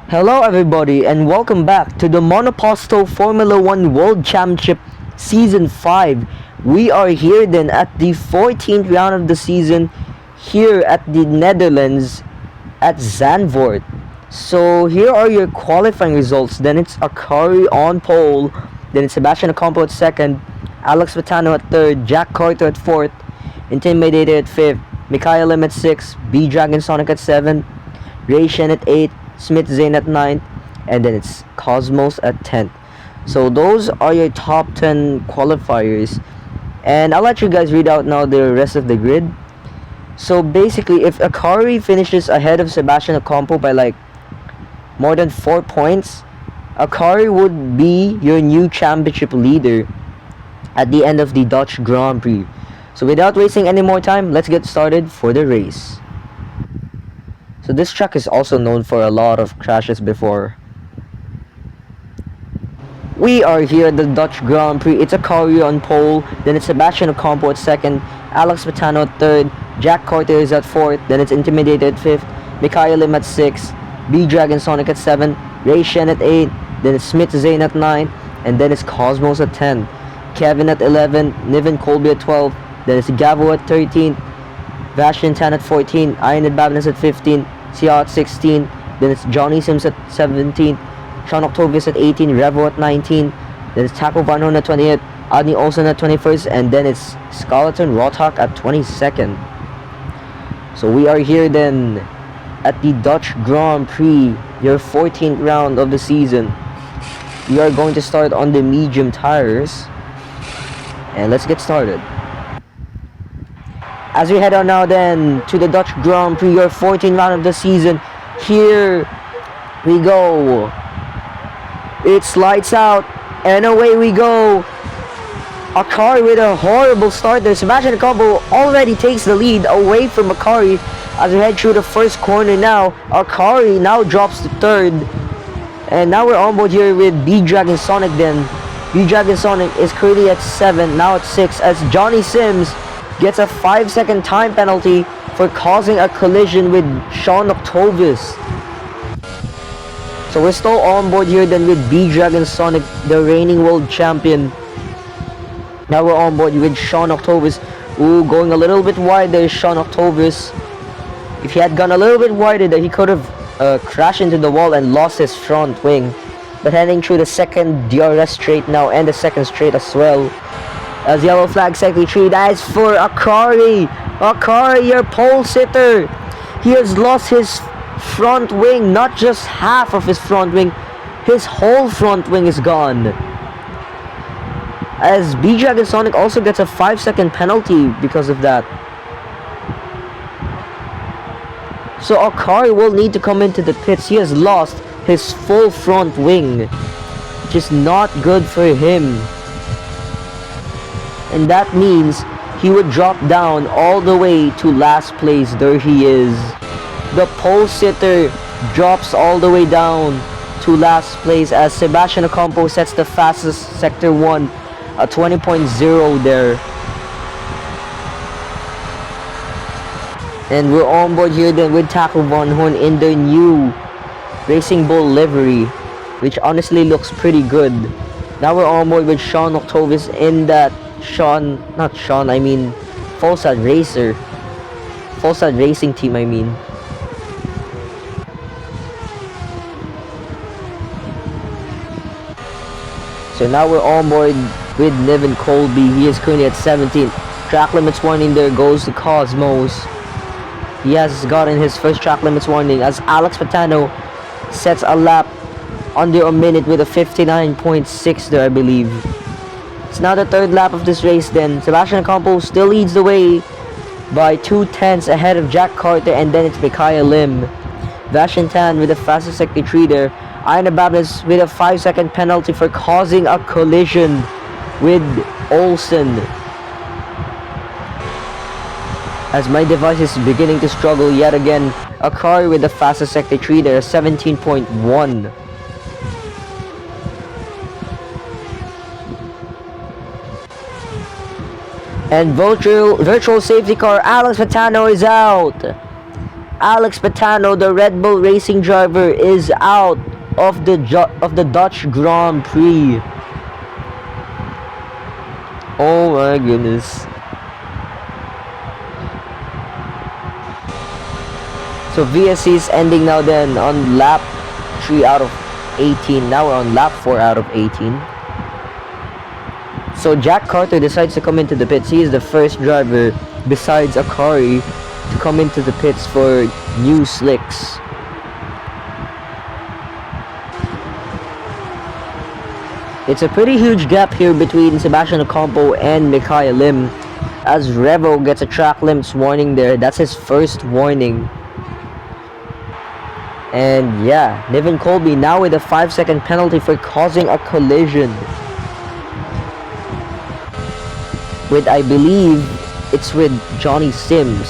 Hello everybody and welcome back to the Monoposto Formula 1 World Championship Season 5. We are here then at the 14th round of the season here at the Netherlands at Zandvoort. So here are your qualifying results. Then it's Akari on pole, then it's Sebastian Ocampo at second, Alex Vitano at third, Jack Carter at fourth, Intimidator at fifth, Mikhail Lim at sixth, B-Dragon Sonic at seventh, Ray Shen at 8th, Smith Zane at 9th, and then it's Cosmos at 10th. So those are your top 10 qualifiers. And I'll let you guys read out now the rest of the grid. So basically, if Akari finishes ahead of Sebastian Ocampo by like more than 4 points, Akari would be your new championship leader at the end of the Dutch Grand Prix. So without wasting any more time, let's get started for the race. So this track is also known for a lot of crashes before. We are here at the Dutch Grand Prix. It's Akari on pole, then it's Sebastian Ocampo at second, Alex Vitano at third, Jack Carter is at fourth, then it's Intimidated at fifth, Mikhail Lim at sixth, B-Dragon Sonic at seventh, Ray Shen at 8, then it's Smith Zane at 9, and then it's Cosmos at 10, Kevin at 11, Niven Colby at 12, then it's Gavo at 13, Vashin Tan at 14, Iron Babness at 15, Sia at 16, then it's Johnny Sims at 17, Sean Octavius at 18, Revo at 19, then it's Taco Van Horn at 28, Adni Olsen at 21st, and then it's Skeleton Rothak at 22nd. So we are here then at the Dutch Grand Prix, your 14th round of the season. We are going to start on the medium tires, and let's get started. As we head on now then to the Dutch Grand Prix, your 14th round of the season. Here we go. It's lights out and away we go. Akari with a horrible start there. Sebastian Ocampo already takes the lead away from Akari as we head through the first corner now. Akari now drops to third. And now we're on board here with B-Dragon Sonic then. B-Dragon Sonic is currently at 7, now at 6 as Johnny Sims gets a 5-second time penalty for causing a collision with Sean Octavius. So we're still on board here then with B-Dragon Sonic, the reigning world champion. Now we're on board with Sean Octavius. Ooh, going a little bit wide there, Sean Octavius. If he had gone a little bit wider there, he could have crashed into the wall and lost his front wing. But heading through the second DRS straight now and the second straight as well. As yellow flag secretary, that is for Akari. Akari, your pole sitter. He has lost his front wing, not just half of his front wing. His whole front wing is gone. As B-Dragon Sonic also gets a 5-second penalty because of that. So Akari will need to come into the pits. He has lost his full front wing, which is not good for him. And that means he would drop down all the way to last place. There he is. The pole sitter drops all the way down to last place as Sebastian Ocampo sets the fastest Sector 1 at 20.0 there. And we're on board here then with Taco Von Horn in the new Racing Bull livery, which honestly looks pretty good. Now we're on board with Sean Octavius in that Folstad Racer. Folstad Racing Team, I mean. So now we're on board with Niven Colby. He is currently at 17. Track limits warning there goes to Cosmos. He has gotten his first track limits warning as Alex Vitano sets a lap under a minute with a 59.6 there, I believe. It's now the third lap of this race then. Sebastian Ocampo still leads the way by 2/10 ahead of Jack Carter, and then it's Mikhail Lim. Vashin Tan with the fastest sector 3 there. Iron Babness with a 5-second penalty for causing a collision with Olsen. As my device is beginning to struggle yet again. Akari with the fastest sector 3 there, 17.1. And virtual safety car, Alex Vitano is out. Alex Patano, the Red Bull Racing driver, is out of the Dutch Grand Prix. Oh my goodness. So VSC is ending now then on lap 3 out of 18. Now we're on lap 4 out of 18. So Jack Carter decides to come into the pits. He is the first driver besides Akari to come into the pits for new slicks. It's a pretty huge gap here between Sebastian Ocampo and Mikhail Lim, as Revo gets a track limits warning there. That's his first warning. And yeah, Niven Colby now with a 5-second penalty for causing a collision with, I believe, it's with Johnny Sims.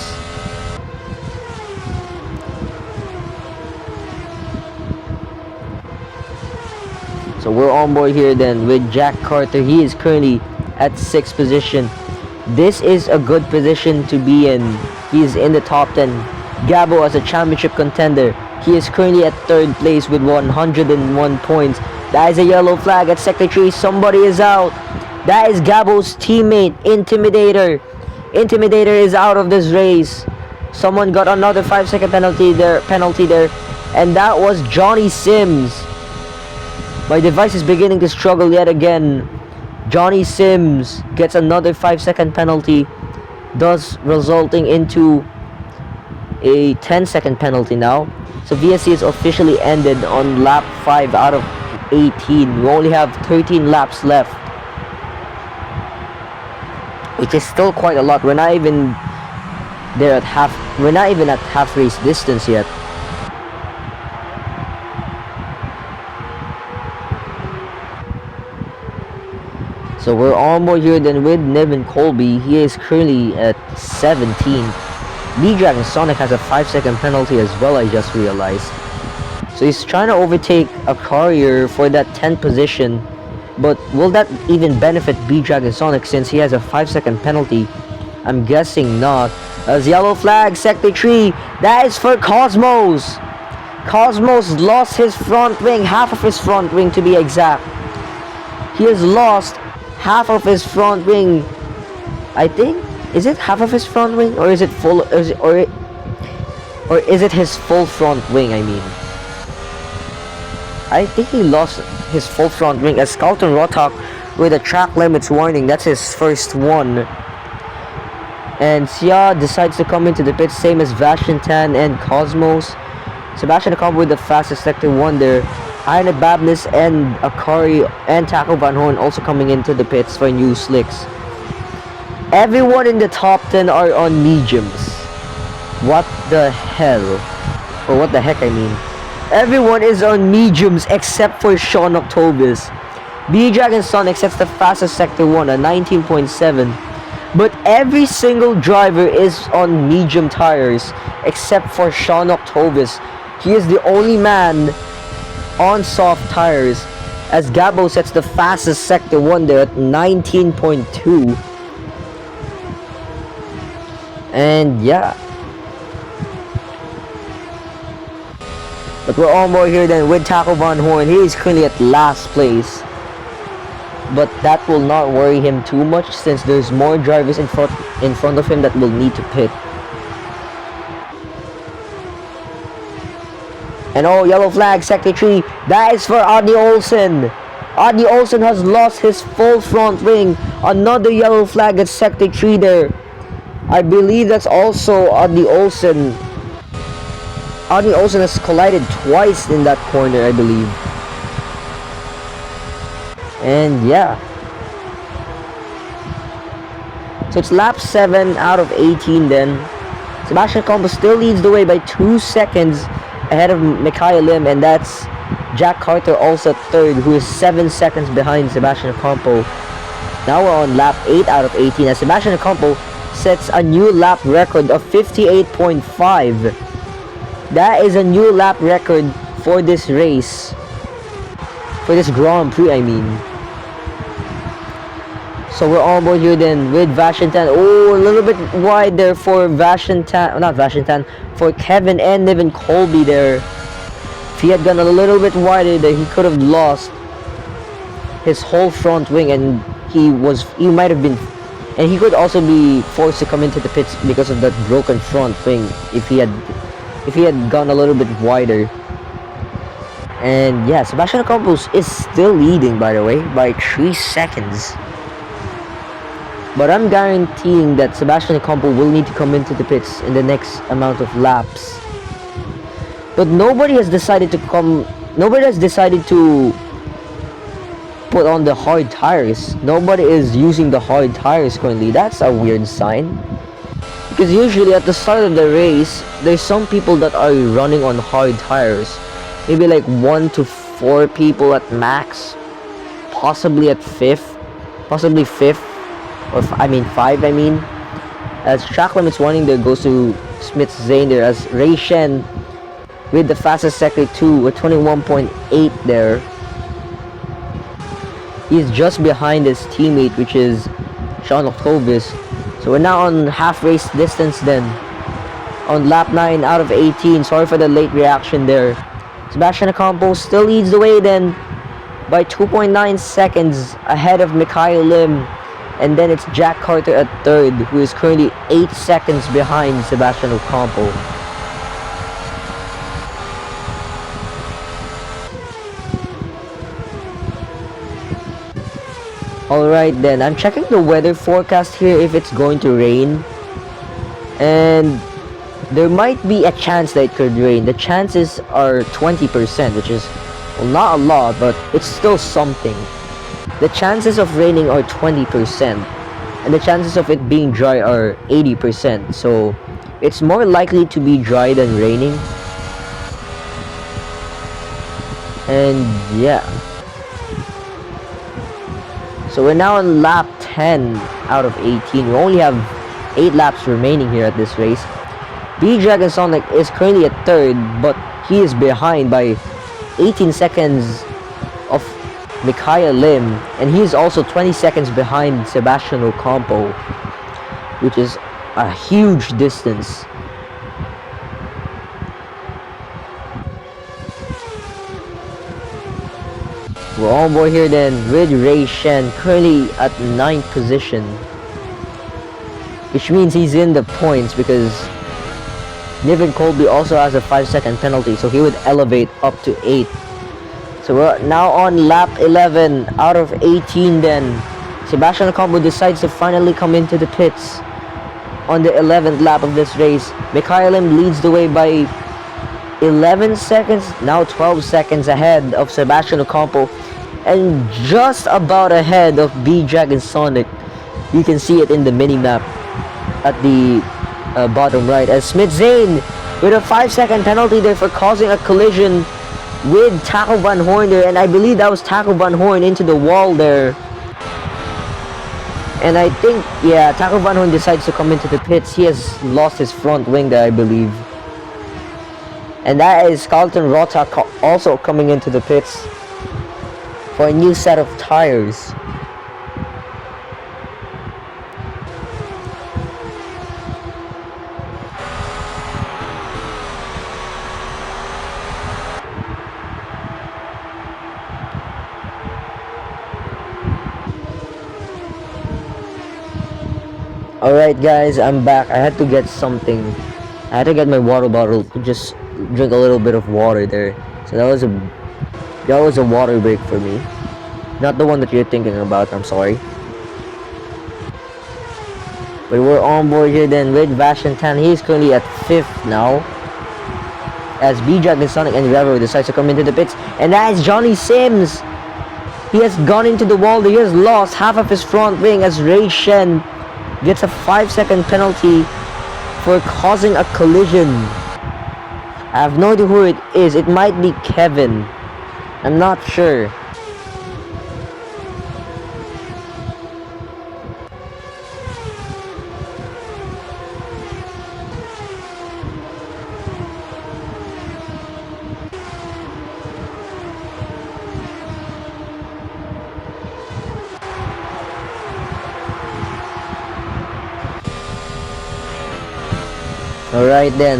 So we're on board here then with Jack Carter. He is currently at 6th position. This is a good position to be in. He is in the top 10. Gabo as a championship contender. He is currently at 3rd place with 101 points. That is a yellow flag at Sector 3. Somebody is out. That is Gabo's teammate, Intimidator. Intimidator is out of this race. Someone got another 5-second penalty there. And that was Johnny Sims. My device is beginning to struggle yet again. Johnny Sims gets another 5-second penalty, thus resulting into a 10-second penalty now. So VSC is officially ended on lap 5 out of 18. We only have 13 laps left, which is still quite a lot. We're not even there at half. We're not even at half race distance yet. So we're on board here then with Niven Colby. He is currently at 17th. B-Dragon Sonic has a 5-second penalty as well, I just realized. So he's trying to overtake a Courier for that 10th position. But will that even benefit B-Dragon Sonic since he has a 5-second penalty? I'm guessing not. As yellow flag, Sector 3. That is for Cosmos. Cosmos lost his front wing, half of his front wing to be exact. He has lost half of his front wing. I think, is it half of his front wing, or is it full, or is it his full front wing? I mean, I think he lost his full front wing as Carlton Rothawk with a track limits warning. That's his first one. And Sia decides to come into the pit, same as Vashintan and Cosmos. Sebastian Ocampo with the fastest Sector 1 there. Iron Babnis and Akari and Taco Van Horn also coming into the pits for new slicks. Everyone in the top 10 are on mediums. What the hell? Or what the heck, I mean. Everyone is on mediums except for Sean Octobis. B-Dragon Sonic sets the fastest Sector 1 at 19.7. But every single driver is on medium tires except for Sean Octobis. He is the only man on soft tires, as Gabo sets the fastest Sector 1 there at 19.2. And yeah, but we're on board here then with Taco Van Horn. He is currently at last place, but that will not worry him too much since there's more drivers in front of him that will need to pit. And oh, yellow flag, Sector 3. That is for Adney Olsen. Adney Olsen has lost his full front wing. Another yellow flag at Sector 3 there. I believe that's also Adney Olsen. Adney Olsen has collided twice in that corner, I believe. And yeah. So it's lap 7 out of 18 then. Sebastian Ocampo still leads the way by 2 seconds ahead of Mikhail Lim, and that's Jack Carter also third, who is 7 seconds behind Sebastian Ocampo. Now we're on lap 8 out of 18 as Sebastian Ocampo sets a new lap record of 58.5. That is a new lap record for this race. For this Grand Prix, I mean. So we're on board here then with Vashintan. Oh, a little bit wide there for Vashintan, not Vashintan, for Kevin and Niven Colby there. If he had gone a little bit wider there, he could have lost his whole front wing, and he might have been, and he could also be forced to come into the pits because of that broken front wing if he had gone a little bit wider. And yeah, Sebastian Campos is still leading, by the way, by 3 seconds. But I'm guaranteeing that Sebastian Campos will need to come into the pits in the next amount of laps. But nobody has decided to put on the hard tires. Nobody is using the hard tires currently. That's a weird sign. Because usually at the start of the race, there's some people that are running on hard tires. Maybe like 1 to 4 people at max. Possibly 5th. Or 5, I mean. As track limits warning there goes to Smith Zane there, as Ray Shen with the fastest sector 2 with 21.8 there. He's just behind his teammate, which is Sean Octovis. So we're now on half race distance then. On lap 9 out of 18. Sorry for the late reaction there. Sebastian Campos still leads the way then by 2.9 seconds ahead of Mikhail Lim. And then it's Jack Carter at 3rd, who is currently 8 seconds behind Sebastian Ocampo. Alright then, I'm checking the weather forecast here if it's going to rain. And there might be a chance that it could rain. The chances are 20%, which is, well, not a lot, but it's still something. The chances of raining are 20%, and the chances of it being dry are 80%. So it's more likely to be dry than raining. And yeah. So we're now on lap 10 out of 18. We only have 8 laps remaining here at this race. B-Dragon Sonic is currently at 3rd, but he is behind by 18 seconds of Mikhail Lim, and he is also 20 seconds behind Sebastian Ocampo, which is a huge distance. We're on board here then with Ray Shen, currently at 9th position, which means he's in the points because Niven Colby also has a 5-second penalty, so he would elevate up to 8th. So we're now on lap 11 out of 18 then. Sebastian Ocampo decides to finally come into the pits on the 11th lap of this race. Mikhail Lim leads the way by 11 seconds, now 12 seconds ahead of Sebastian Ocampo, and just about ahead of B-Dragon Sonic. You can see it in the mini-map at the bottom right, as Smith Zane with a 5-second penalty there for causing a collision with Taco Van Horn there, and I believe that was Taco Van Horn into the wall there. And I think, yeah, Taco Van Horn decides to come into the pits. He has lost his front wing there, I believe. And that is Carlton Rota also coming into the pits for a new set of tires. Alright guys, I'm back. I had to get something. I had to get my water bottle to just drink a little bit of water there. So that was a water break for me. Not the one that you're thinking about, I'm sorry. But we're on board here then with Vashintan. He's currently at 5th now, as B-Dragon Sonic and Revo decides to come into the pits. And that is Johnny Sims. He has gone into the wall. He has lost half of his front wing as Ray Shen gets a 5-second penalty for causing a collision. I have no idea who it is. It might be Kevin. I'm not sure. Alright then.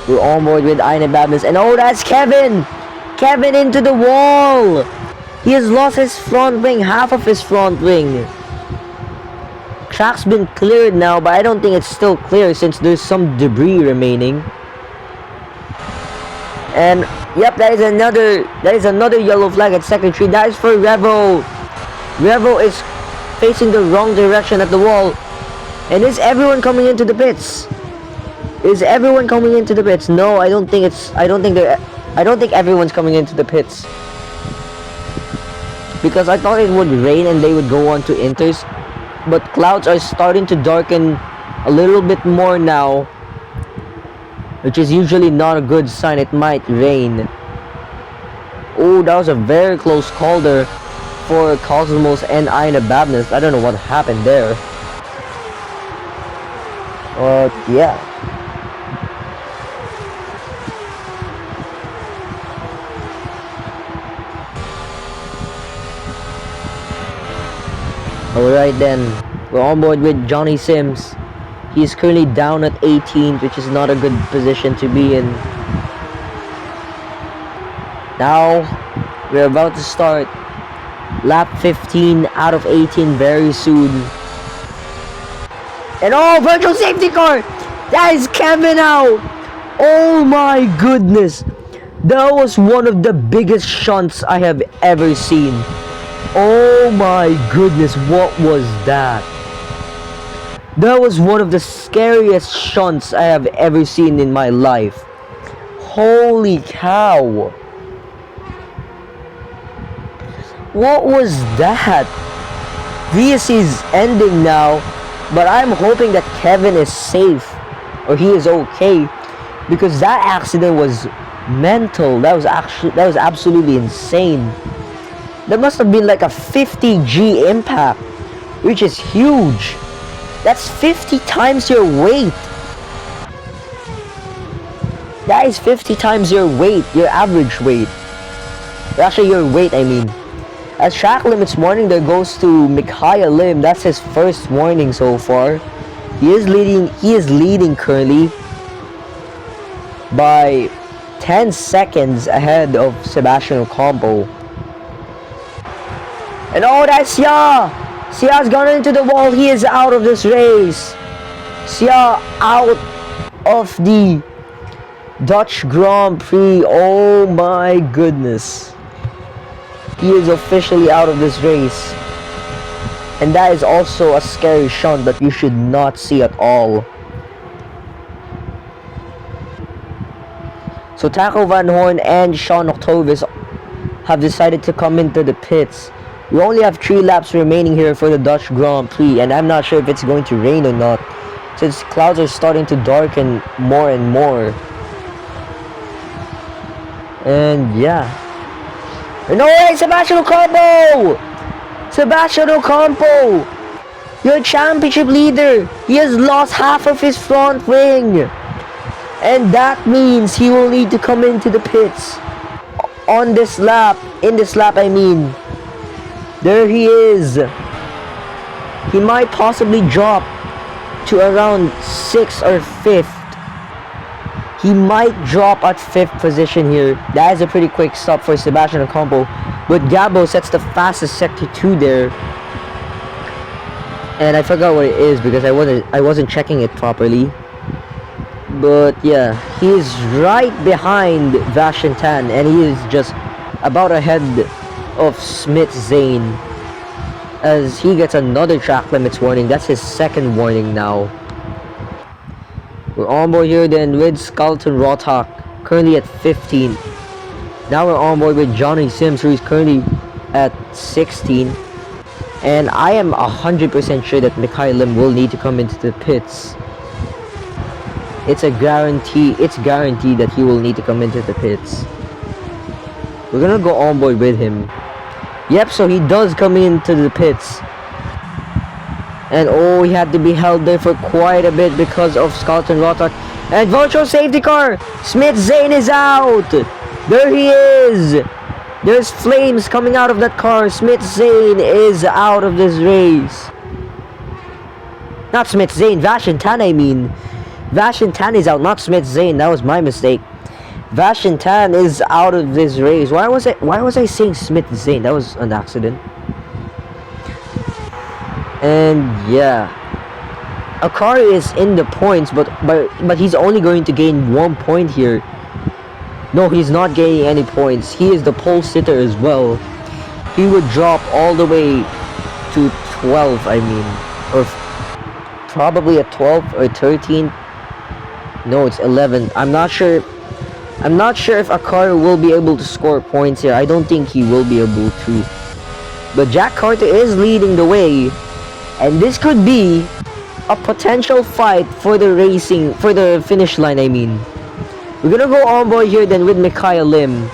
We're on board with Unedited. And oh, that's Kevin! Kevin into the wall! He has lost his front wing, half of his front wing. Track's been cleared now, but I don't think it's still clear since there's some debris remaining. And yep, that is another yellow flag at second tree. That is for Revo. Revo is facing the wrong direction at the wall. And is everyone coming into the pits? Is everyone coming into the pits? No, I don't think everyone's coming into the pits. Because I thought it would rain and they would go on to inters. But clouds are starting to darken a little bit more now, which is usually not a good sign. It might rain. Oh, that was a very close call there for Cosmos and Unedited. I don't know what happened there. But yeah. Alright then, we're on board with Johnny Sims. He's currently down at 18th, which is not a good position to be in. Now, we're about to start lap 15 out of 18 very soon. And oh, virtual safety car! That is Kevin out! Oh my goodness! That was one of the biggest shunts I have ever seen. Oh my goodness, what was that? That was one of the scariest shunts I have ever seen in my life. Holy cow. What was that? VSC is ending now, but I'm hoping that Kevin is safe, or he is okay, because that accident was mental. That was absolutely insane. That must have been like a 50G impact, which is huge. That's 50 times your weight. That is 50 times your weight, your average weight. Actually, your weight, I mean. As track limits warning, there goes to Mikhail Lim. That's his first warning so far. He is leading currently by 10 seconds ahead of Sebastian Ocampo. And oh, that's Sia! Sia's gone into the wall. He is out of this race. Sia out of the Dutch Grand Prix. Oh my goodness. He is officially out of this race. And that is also a scary shunt that you should not see at all. So Taco Van Horn and Sean Octovis have decided to come into the pits. We only have 3 laps remaining here for the Dutch Grand Prix, and I'm not sure if it's going to rain or not, since clouds are starting to darken more and more. And yeah. No way, Sebastian Ocampo! Sebastian Ocampo! Your championship leader! He has lost half of his front wing! And that means he will need to come into the pits on this lap. In this lap, I mean. There he is. He might possibly drop to around 6th or 5th. He might drop at 5th position here. That is a pretty quick stop for Sebastian Ocampo. But Gabo sets the fastest sector 2 there. And I forgot what it is because I wasn't checking it properly. But yeah, he is right behind Vashintan, and he is just about ahead of Smith Zane as he gets another track limits warning. That's his second warning now. We're on board here then with Skelton Rothak, currently at 15. Now we're on board with Johnny Sims, who is currently at 16. And I am 100% sure that Mikhail Lim will need to come into the pits. It's guaranteed that he will need to come into the pits. We're gonna go on board with him. Yep, so he does come into the pits. And oh, he had to be held there for quite a bit because of Skelton Rothak. And virtual safety car! Smith Zane is out! There he is! There's flames coming out of that car. Smith Zane is out of this race. Not Smith Zane, Vashintan I mean. Vashintan is out, not Smith Zane. That was my mistake. Vashintan is out of this race. Why was I saying Smith Zane? That was an accident. And yeah, Akari is in the points, but he's only going to gain 1 point here. No, he's not gaining any points. He is the pole sitter as well. He would drop all the way to 12, I mean, or probably at 12 or 13. No, it's 11. I'm not sure if Akari will be able to score points here. I don't think he will be able to. But Jack Carter is leading the way, and this could be a potential fight for the finish line, I mean. We're gonna go on board here then with Micaiah Lim.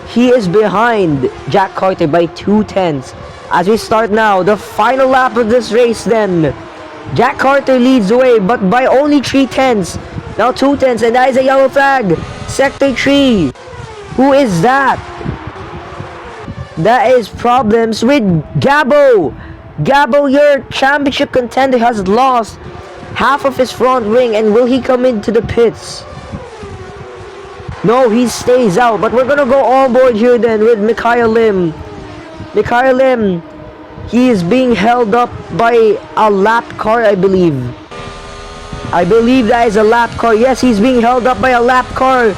He is behind Jack Carter by 2/10. As we start now, the final lap of this race then. Jack Carter leads the way, but by only 3/10. Now 2/10, and that is a yellow flag. Sector 3. Who is that? That is problems with Gabo. Gabo, your championship contender, has lost half of his front wing, and will he come into the pits? No, he stays out, but we're gonna go on board here then with Micaiah Lim. Micaiah Lim, he is being held up by a lap car, I believe. I believe that is a lap car. Yes, he's being held up by a lap car.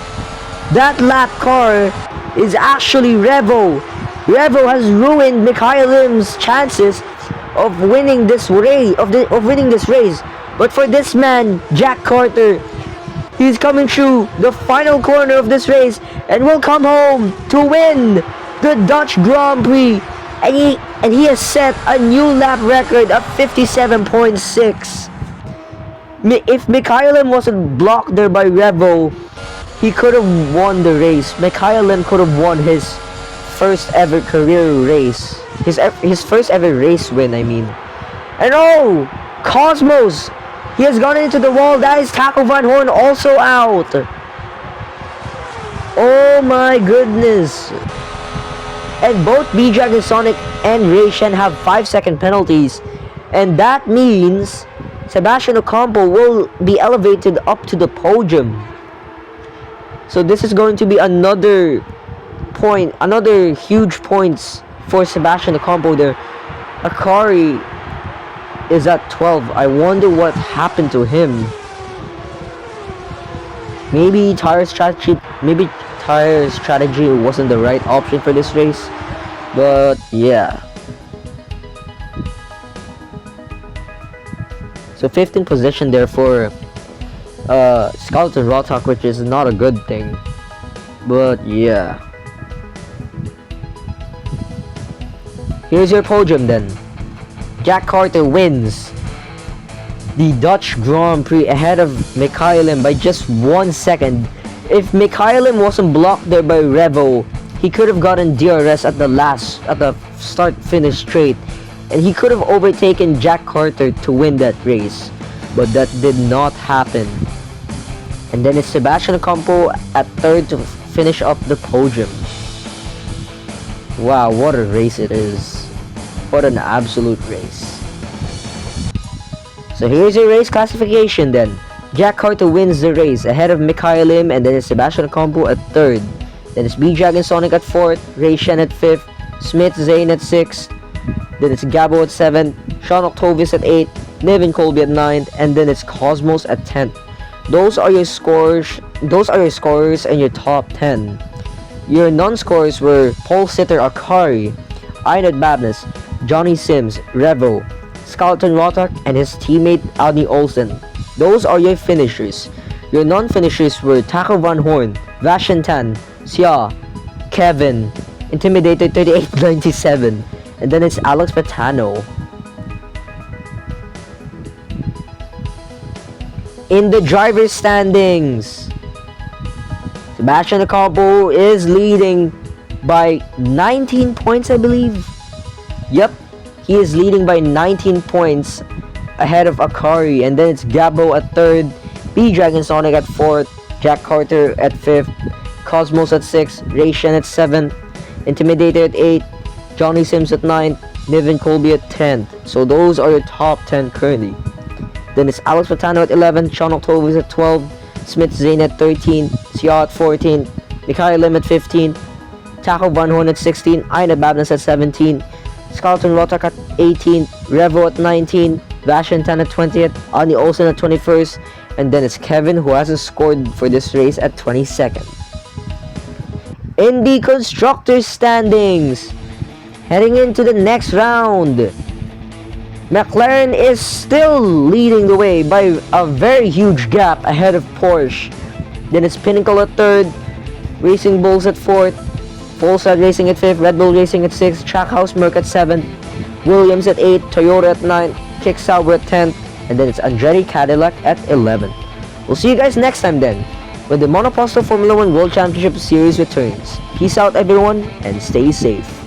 That lap car is actually Revo. Revo has ruined Micaiah Lim's chances of winning this race. But for this man, Jack Carter, he's coming through the final corner of this race and will come home to win the Dutch Grand Prix. And he has set a new lap record of 57.6. If Micaiah Lim wasn't blocked there by Revo, he could have won the race. Micaiah Lim could have won his first ever career race. His first ever race win, I mean. And oh, Cosmos, he has gone into the wall. That is Taco Van Horn also out. Oh my goodness. And both B-Dragon Sonic and Ray Shen have 5-second penalties. And that means Sebastian Ocampo will be elevated up to the podium. So this is going to be another huge points for Sebastian Ocampo there. Akari is at 12. I wonder what happened to him. Maybe tire strategy wasn't the right option for this race. But yeah. So 15th position there for Skeleton Rotok, which is not a good thing. But yeah. Here's your podium then. Jack Carter wins the Dutch Grand Prix ahead of Micaiah Lim by just 1 second. If Micaiah Lim wasn't blocked there by Revo, he could have gotten DRS at the start-finish straight, and he could have overtaken Jack Carter to win that race, but that did not happen. And then it's Sebastian Ocampo at third to finish up the podium. Wow, what a race it is. What an absolute race. So here's your race classification then. Jack Carter wins the race ahead of Micaiah Lim, and then it's Sebastian Ocampo at third. Then it's B-Dragon Sonic at fourth, Ray Shen at fifth, Smith Zane at sixth, then it's Gabo at 7th, Sean Octavius at 8th, Niv and Colby at 9th, and then it's Cosmos at 10th. Those are your scorers and your top 10. Your non-scorers were pole sitter Akari, Einad Babness, Johnny Sims, Revo, Skeleton Rotok, and his teammate Alni Olsen. Those are your finishers. Your non-finishers were Taco Van Horn, Vashantan, Sia, Kevin, Intimidated 3897, and then it's Alex Patano. In the driver's standings, Sebastian Ocampo is leading by 19 points, I believe. Yep, he is leading by 19 points ahead of Akari, and then it's Gabo at third, B-Dragon Sonic at fourth, Jack Carter at fifth, Cosmos at sixth, Ray Shen at seventh, Intimidated at 8th, Johnny Sims at 9th, Niv and Colby at 10th. So those are your top 10 currently. Then it's Alex Patano at 11, Sean Octovius at 12, Smith Zane at 13, Sia at 14, Mikhail Lim at 15, Taco Van Horn at 16, Aina Babnas at 17, Scarlton Rotak at 18, Revo at 19, Vashantan at 20th, Ani Olsen at 21st, and then it's Kevin who hasn't scored for this race at 22nd. In the constructors standings, heading into the next round, McLaren is still leading the way by a very huge gap ahead of Porsche. Then it's Pinnacle at 3rd, Racing Bulls at 4th, Polestar Racing at 5th, Red Bull Racing at 6th, Trackhouse Merc at 7th, Williams at 8th, Toyota at 9th, Kick Sauber at 10th, and then it's Andretti Cadillac at 11th. We'll see you guys next time then, when the Monoposto Formula 1 World Championship Series returns. Peace out everyone, and stay safe.